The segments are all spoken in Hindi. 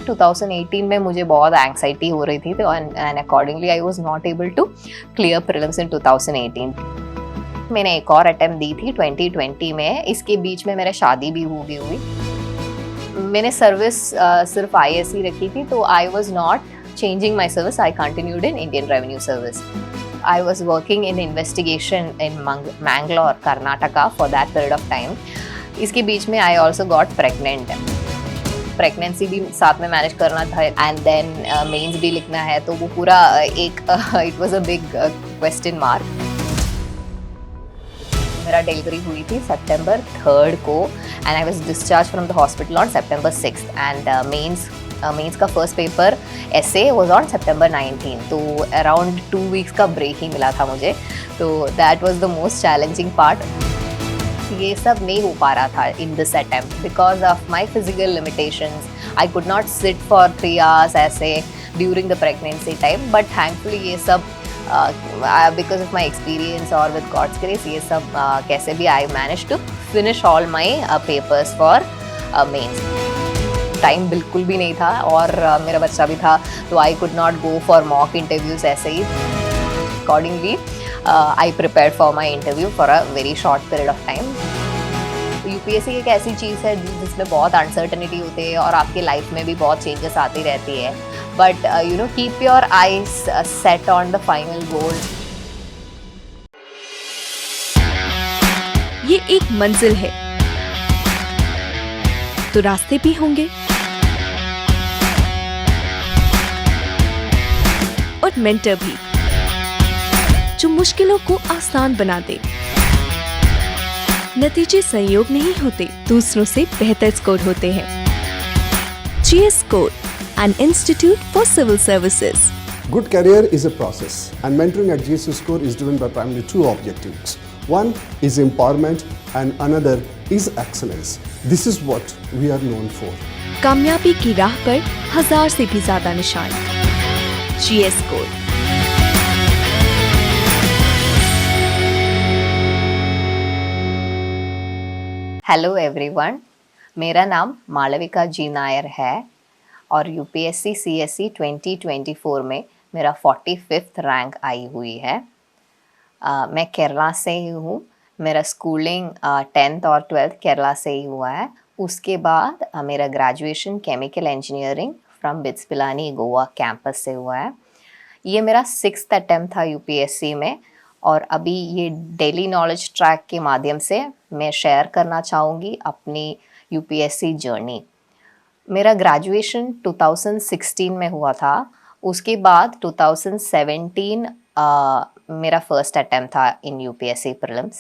2018 में मुझे बहुत एंग्जाइटी हो रही थी, तो and accordingly I was not able to clear prelims in 2018। मैंने एक और अटेम्प्ट दी थी 2020 में। इसके बीच में मेरा शादी भी हो गई हुई। मैंने सर्विस सिर्फ ISC रखी थी, तो आई was not changing my service. I continued in Indian Revenue Service. I was working in investigation in Mangalore, Karnataka for that period of time. इसके बीच में I also got pregnant. Pregnancy भी साथ में मैनेज करना था एंड देन मेंस भी लिखना है, तो वो पूरा एक it was a big question mark. मेरा डिलीवरी हुई थी September 3rd को and I was discharge from the hospital on September 6th and mains का first paper essay was on September 19, तो अराउंड 2 वीक्स का ब्रेक ही मिला था मुझे, तो that was the most challenging part. ये सब नहीं हो पा रहा था in this attempt because of my physical limitations. I could not sit for 3 hours ऐसे during the pregnancy time, but thankfully ये सब बिकॉज ऑफ माई एक्सपीरियंस और विद गॉड्स ग्रेस ये सब कैसे भी I manage to finish all my papers for mains. Time बिल्कुल भी नहीं था और मेरा बच्चा भी था, तो I could not go for mock interviews ऐसे ही। Accordingly I prepared for my interview for a very short period of time. UPSC एक ऐसी चीज़ है जिसमें बहुत अनसर्टनिटी होती है और आपकी लाइफ में भी बहुत चेंजेस आती रहती है, but you know keep your eyes set on the final goal. ये एक मंजिल है तो रास्ते भी होंगे और मेंटर भी जो मुश्किलों को आसान बना दे। नतीजे संयोग नहीं होते, दूसरों से बेहतर स्कोर होते हैं। GS Score, an institute for civil services. Good career is a process, and mentoring at GS Score is driven by primarily 2 objectives. One is empowerment and another is excellence. This is what we are known for. कामयाबी की राह पर 1000 से भी ज्यादा निशान। GS Score। हेलो एवरीवन, मेरा नाम मालविका जी नायर है और UPSC CSE 2024 में मेरा 45th रैंक आई हुई है। मैं केरला से ही हूँ। मेरा स्कूलिंग 10th और 12th केरला से ही हुआ है। उसके बाद मेरा graduation chemical engineering from bits Pilani Goa campus से हुआ है। ये मेरा 6th अटेम्प्ट था UPSC में और अभी ये डेली नॉलेज ट्रैक के माध्यम से मैं शेयर करना चाहूँगी अपनी UPSC जर्नी। मेरा ग्रेजुएशन 2016 में हुआ था। उसके बाद 2017 मेरा फर्स्ट अटेम्प्ट था इन UPSC प्रीलिम्स।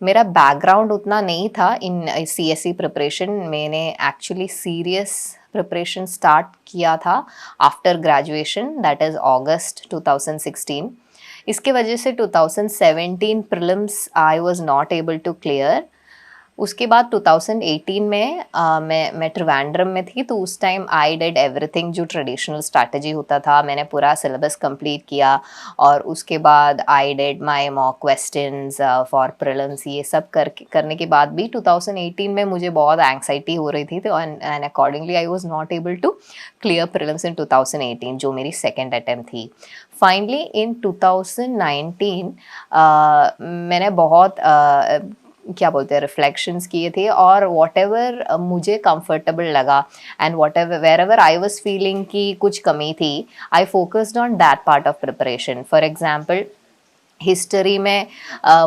मेरा बैकग्राउंड उतना नहीं था इन CSE प्रिपरेशन। मैंने एक्चुअली सीरियस प्रिपरेशन स्टार्ट किया था after graduation, that is August 2016। इसके वजह से 2017 prelims I was not able to clear. उसके बाद 2018 में मैं त्रिवेंद्रम में थी, तो उस टाइम आई डिड एवरीथिंग जो ट्रेडिशनल स्ट्रैटेजी होता था। मैंने पूरा सिलेबस कंप्लीट किया और उसके बाद I did my mock questions for prelims. ये सब करने के बाद भी 2018 में मुझे बहुत एंग्जाइटी हो रही थी, तो and accordingly I was not able to clear prelims in 2018 जो मेरी सेकेंड अटेम्प्ट थी। फाइनली इन 2019 मैंने बहुत क्या बोलते हैं रिफ्लेक्शंस किए थे और वॉट एवर मुझे कंफर्टेबल लगा and whatever wherever I was feeling कि कुछ कमी थी, I focused on that part of preparation. For example history में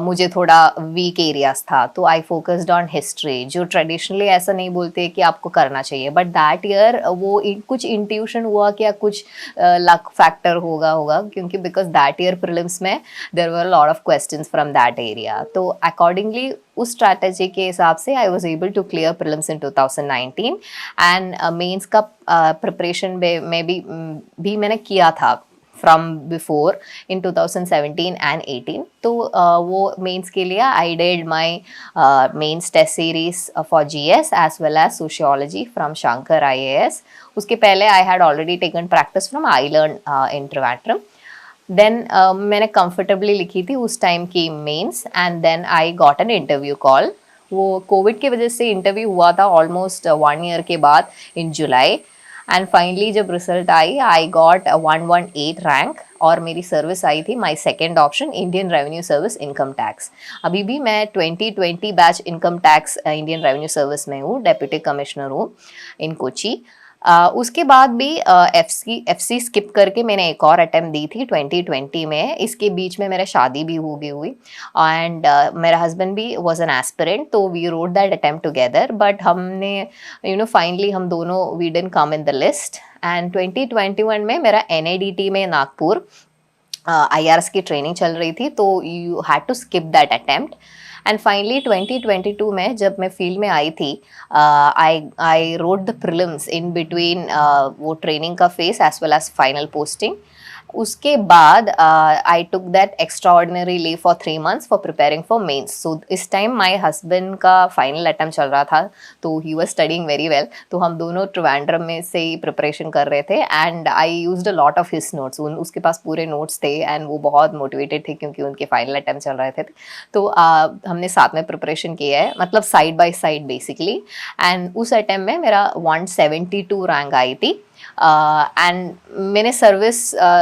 मुझे थोड़ा वीक एरियाज था, तो आई फोकस्ड ऑन हिस्ट्री, जो ट्रेडिशनली ऐसा नहीं बोलते कि आपको करना चाहिए, बट दैट ईयर वो कुछ इंट्यूशन हुआ कि कुछ लक फैक्टर होगा क्योंकि बिकॉज दैट ईयर प्रीलिम्स में there were lot of questions from that area. तो अकॉर्डिंगली उस स्ट्रैटेजी के हिसाब से I was able to clear prelims in 2019 and mains का प्रिपरेशन में भी मैंने किया था फ्रॉम बिफोर इन 2017 एंड 18। तो वो मेंस के लिए I did my mains test series for GS as well as sociology from Shankar IAS। उसके पहले I had already taken practice from iLearn in Trivandrum. Then मैंने कंफर्टेबली लिखी थी उस टाइम की mains and then I got an interview call. वो कोविड की वजह से इंटरव्यू हुआ था ऑलमोस्ट 1 year के बाद इन जुलाई एंड फाइनली जब रिजल्ट आई आई गॉट 118 रैंक और मेरी सर्विस आई थी my second option Indian revenue service income tax. अभी भी मैं 2020 batch income tax Indian revenue service में हूँ, डेप्यूटी कमिश्नर हूँ इन कोची। उसके बाद भी एफसी स्किप करके मैंने एक और अटेम्प्ट दी थी 2020 में। इसके बीच में मेरा शादी भी हो गई हुई एंड मेरा हस्बैंड भी वाज एन एस्पिरेंट, तो we wrote that attempt together, but हमने फाइनली हम दोनों we didn't come in the list. And 2021 में मेरा एनआईडीटी में नागपुर IRS की ट्रेनिंग चल रही थी, तो you had to skip that attempt. And finally 2022 में जब मैं फील्ड में आई थी, I wrote the prelims in between वो ट्रेनिंग का phase as well as final posting. उसके बाद I took that extraordinary leave for 3 months for preparing for mains. So इस टाइम माय हस्बैंड का फाइनल अटेम्प्ट चल रहा था, तो he was studying very well, तो हम दोनों ट्रिवेंड्रम में से ही प्रिपरेशन कर रहे थे and I used a lot of his notes. उसके पास पूरे नोट्स थे एंड वो बहुत मोटिवेटेड थे क्योंकि उनके फाइनल अटेम्प्ट चल रहे थे। तो हमने साथ में प्रिपरेशन किया है, मतलब side by side basically. And उस अटेम्प्ट में मेरा 172 रैंक आई थी एंड मैंने सर्विस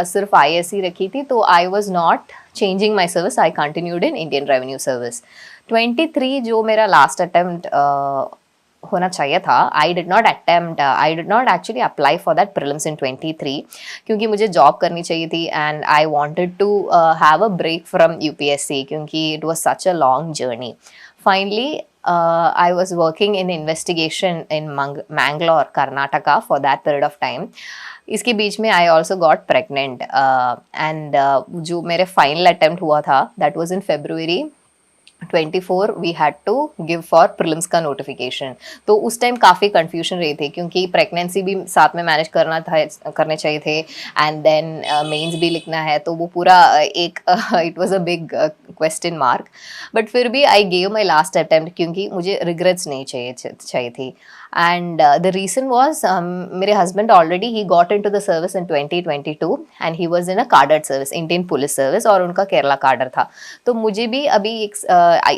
सिर्फ ISC रखी थी, तो I was not changing my service, I continued in Indian revenue service. 23 जो मेरा लास्ट अटेम्प्ट होना चाहिए था, I did not actually apply for that prelims in 23 क्योंकि मुझे जॉब करनी चाहिए थी and I wanted to have a break from UPSC क्योंकि it was such a long journey. Finally, I was working in investigation in Mangalore, Karnataka for that period of time. इसके बीच में I also got pregnant and जो मेरे final attempt हुआ था that was in February 24 we had to give for prelims का नोटिफिकेशन। तो उस टाइम काफ़ी कन्फ्यूजन रही थी क्योंकि प्रेगनेंसी भी साथ में मैनेज करने चाहिए थे एंड देन मेंस भी लिखना है, तो वो पूरा एक it was a big question mark. But फिर भी I gave my last attempt क्योंकि मुझे रिग्रेट्स नहीं चाहिए थी। एंड द रीज़न वॉज मेरे husband already he got in to the service in 2022 and he was in a cadred service, Indian police service, और उनका केरला कार्डर था। तो मुझे भी अभी एक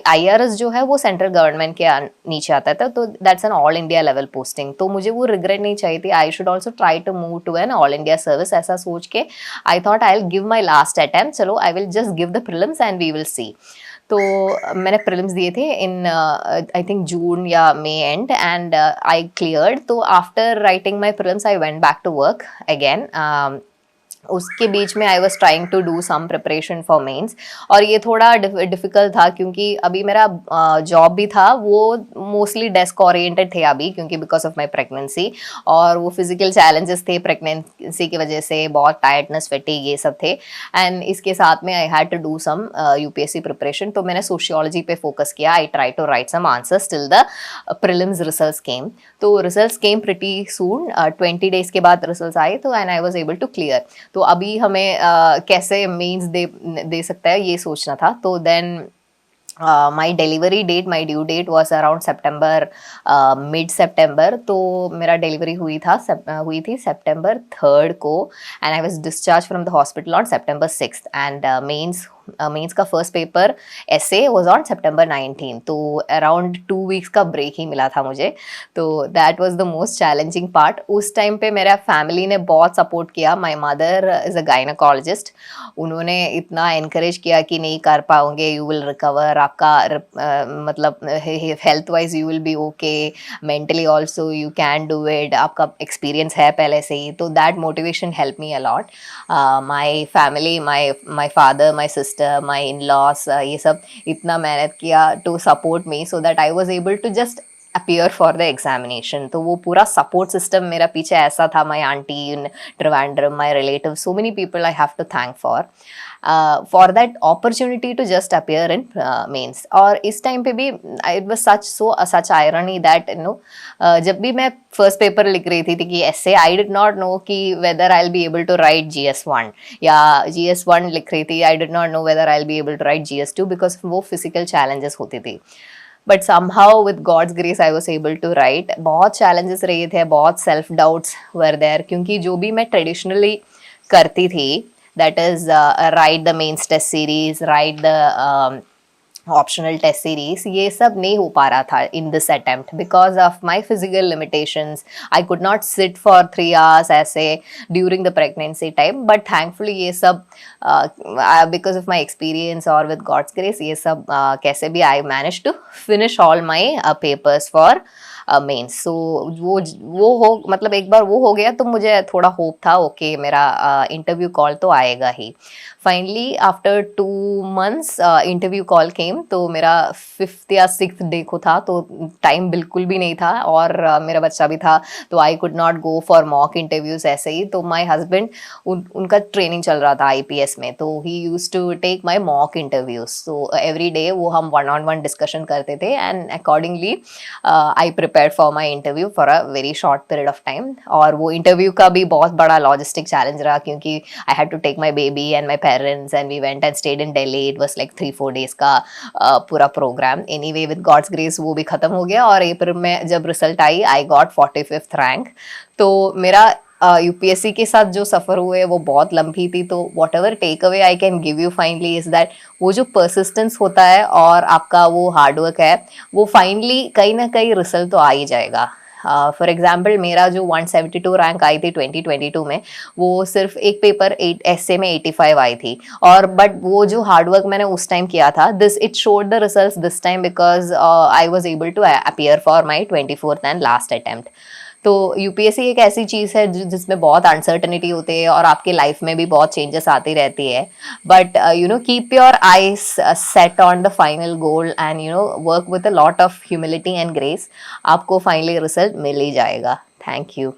IRS जो है वो सेंट्रल गवर्नमेंट के नीचे आता था, तो that's an all India level posting, तो मुझे वो रिग्रेट नहीं चाहिए थी। I should also try to move to an all India service, ऐसा सोच के I thought I will give my last attempt, चलो I will just give the prelims and we will see. तो मैंने प्रिलिम्स दिए थे इन आई थिंक जून या May and and I cleared. तो after writing my prelims I went back to work again. उसके बीच में I was trying to do some preparation for mains, और ये थोड़ा डिफ़िकल्ट था क्योंकि अभी मेरा जॉब भी था वो मोस्टली डेस्क ओरिएंटेड थे अभी, क्योंकि बिकॉज ऑफ माई प्रेगनेंसी, और वो फिजिकल चैलेंजेस थे प्रेगनेंसी की वजह से, बहुत टायर्डनेस, फैटिग, ये सब थे। एंड इसके साथ में I had to do some UPSC preparation, तो मैंने सोशियोलॉजी पे फोकस किया। I try to write some answers till the prelims results came. तो results came pretty soon, 20 days के बाद रिजल्ट्स आए, तो and I was able to clear. तो अभी हमें कैसे मीन्स दे सकता है ये सोचना था। तो then my delivery date, my due date was around September, mid September। तो मेरा डिलीवरी हुई थी September 3rd को and I was discharge from the hospital on September 6th and mains का first paper essay was on September 19, तो अराउंड 2 weeks का ब्रेक ही मिला था मुझे। तो that was the most challenging part. उस टाइम पे मेरा फैमिली ने बहुत सपोर्ट किया। My mother is a gynaecologist, उन्होंने इतना इनकरेज किया कि नहीं कर पाओगे, यू विल रिकवर, आपका मतलब health wise you will be okay, mentally also you can do it, आपका एक्सपीरियंस है पहले से ही। तो that motivation help me a lot. My family, my father, my sister, my in-laws, ये सब इतना मेहनत किया to support me so that I was able to just appear for the examination. तो वो पूरा सपोर्ट सिस्टम मेरा पीछे ऐसा था। My aunty in Trivandrum, my relative, so many people I have to thank for that opportunity to just appear in mains. और इस टाइम पे भी it was such irony that जब भी मैं फर्स्ट पेपर लिख रही थी कि ऐसे आई डिड नॉट नो कि whether I will be able to write GS1 या GS1 लिख रही थी, I did not know whether I will be able to write GS2 because वो फिजिकल चैलेंजेस होती थी। But somehow with God's grace I was able to write. बहुत चैलेंजेस रहे थे, बहुत सेल्फ डाउट्स वर देयर, क्योंकि जो भी मैं ट्रेडिशनली करती थी, that is write the mains test series, write the optional test series, ये सब नहीं हो पा रहा था in this attempt because of my physical limitations. I could not sit for 3 hours ऐसे during the pregnancy time. But thankfully ये सब बिकॉज ऑफ माई एक्सपीरियंस और विद गॉड्स ग्रेस ये सब कैसे भी I manage to finish all my papers for mains. So वो हो मतलब एक बार वो हो गया तो मुझे थोड़ा होप था ओके मेरा इंटरव्यू कॉल तो आएगा ही. Finally after 2 months interview call came. तो मेरा 5th या 6th डे को था तो टाइम बिल्कुल भी नहीं था और मेरा बच्चा भी था तो I could not go for mock interviews ऐसे ही. तो माई हस्बैंड उनका ट्रेनिंग चल रहा था IPS में तो he use to take my mock interviews. So every day वो हम 1-on-1 डिस्कशन करते थे and accordingly I prepare for my interview for a very short period of time. और वो इंटरव्यू का भी बहुत बड़ा लॉजिस्टिक चैलेंज रहा क्योंकि I had to take my baby and my parents and we went and stayed in Delhi. It was like 3-4 days का पूरा programme. Anyway with God's grace वो भी खत्म हो गया और अप्रैल में जब रिजल्ट आई आई गॉट 45th रैंक. तो मेरा यूपीएससी के साथ जो सफ़र हुए वो बहुत लंबी थी. तो whatever take away I can give you finally is that वो जो परसिस्टेंस होता है और आपका वो हार्डवर्क है वो फाइनली कहीं ना कहीं रिजल्ट तो आ ही जाएगा. फॉर एग्जाम्पल मेरा जो 172 रैंक आई थी 2022 में वो सिर्फ एक पेपर 8 essay में 85 आई थी. और बट वो जो हार्डवर्क मैंने उस टाइम किया था this it showed the results this time because I was able to appear for my 24th and last attempt. तो यूपीएससी एक ऐसी चीज़ है जिसमें बहुत अनसर्टनिटी होती है और आपके लाइफ में भी बहुत चेंजेस आती रहती है. But you know keep your eyes set on the final goal and you know work with a lot of humility and grace. आपको फाइनली रिजल्ट मिल ही जाएगा. Thank you.